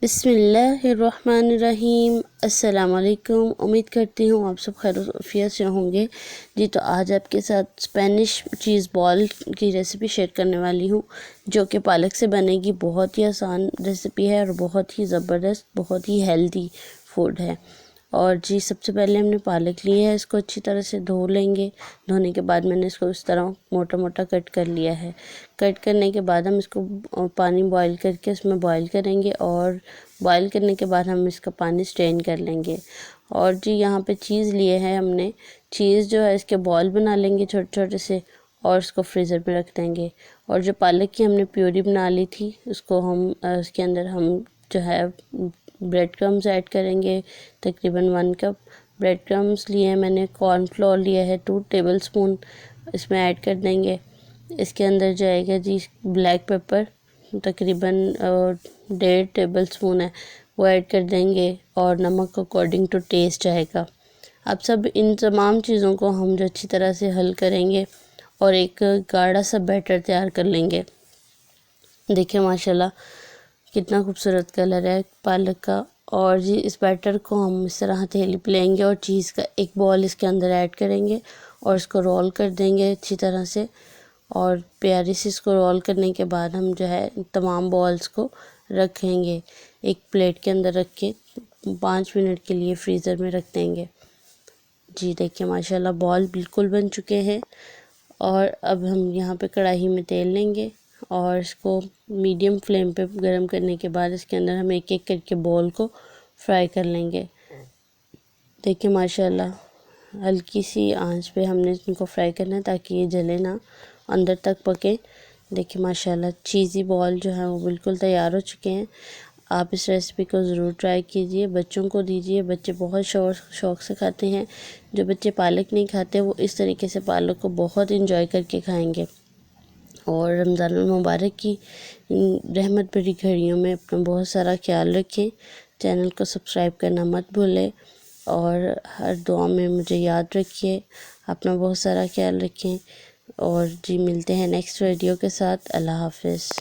बिस्मिल्लाहिर्रहमानिर्रहीम। अस्सलाम वालेकुम। उम्मीद करती हूँ आप सब खैर आफियत से होंगे जी। तो आज आपके साथ स्पेनिश चीज़ बॉल की रेसिपी शेयर करने वाली हूँ, जो कि पालक से बनेगी। बहुत ही आसान रेसिपी है और बहुत ही ज़बरदस्त, बहुत ही हेल्दी फूड है। और जी सबसे पहले हमने पालक लिया है, इसको अच्छी तरह से धो लेंगे। धोने के बाद मैंने इसको इस तरह मोटा मोटा कट कर लिया है। कट करने के बाद हम इसको पानी बॉईल करके इसमें बॉईल करेंगे और बॉईल करने के बाद हम इसका पानी स्ट्रेन कर लेंगे। और जी यहाँ पे चीज़ लिए हैं हमने, चीज़ जो है इसके बॉल बना लेंगे छोटे छोटे से और इसको फ्रीज़र में रख देंगे। और जो पालक की हमने प्यूरी बना ली थी उसको हम उसके अंदर हम जो है ब्रेड क्रम्स ऐड करेंगे। तकरीबन 1 कप ब्रेड क्रम्स लिए हैं मैंने। कॉर्नफ्लोर लिया है 2 टेबलस्पून, इसमें ऐड कर देंगे। इसके अंदर जाएगा जी ब्लैक पेपर, तकरीबन 1.5 टेबलस्पून है, वो ऐड कर देंगे। और नमक अकॉर्डिंग टू टेस्ट आएगा। अब सब इन तमाम चीज़ों को हम जो अच्छी तरह से हल करेंगे और एक गाढ़ा सा बैटर तैयार कर लेंगे। देखिए माशाल्लाह कितना खूबसूरत कलर है पालक का। और जी इस बैटर को हम इस तरह हथेली पे लेंगे और चीज़ का एक बॉल इसके अंदर ऐड करेंगे और इसको रोल कर देंगे अच्छी तरह से। और प्यारी सी इसको रोल करने के बाद हम जो है तमाम बॉल्स को रखेंगे एक प्लेट के अंदर, रख के 5 मिनट के लिए फ्रीज़र में रख देंगे। जी देखिए माशाल्लाह बॉल बिल्कुल बन चुके हैं। और अब हम यहाँ पे कढ़ाई में तेल लेंगे और इसको मीडियम फ्लेम पे गरम करने के बाद इसके अंदर हम एक एक करके बॉल को फ्राई कर लेंगे। देखिए माशाल्लाह हल्की सी आंच पे हमने इनको फ्राई करना है ताकि ये जले ना, अंदर तक पके। देखिए माशाल्लाह चीज़ी बॉल जो है वो बिल्कुल तैयार हो चुके हैं। आप इस रेसिपी को ज़रूर ट्राई कीजिए, बच्चों को दीजिए। बच्चे बहुत शौक़ से खाते हैं। जो बच्चे पालक नहीं खाते वो इस तरीके से पालक को बहुत इंजॉय करके खाएंगे। और रमज़ान मुबारक की रहमत भरी घड़ियों में अपना बहुत सारा ख्याल रखें। चैनल को सब्सक्राइब करना मत भूलें और हर दुआ में मुझे याद रखिए। अपना बहुत सारा ख्याल रखें। और जी मिलते हैं नेक्स्ट वीडियो के साथ। अल्लाह हाफ़िज़।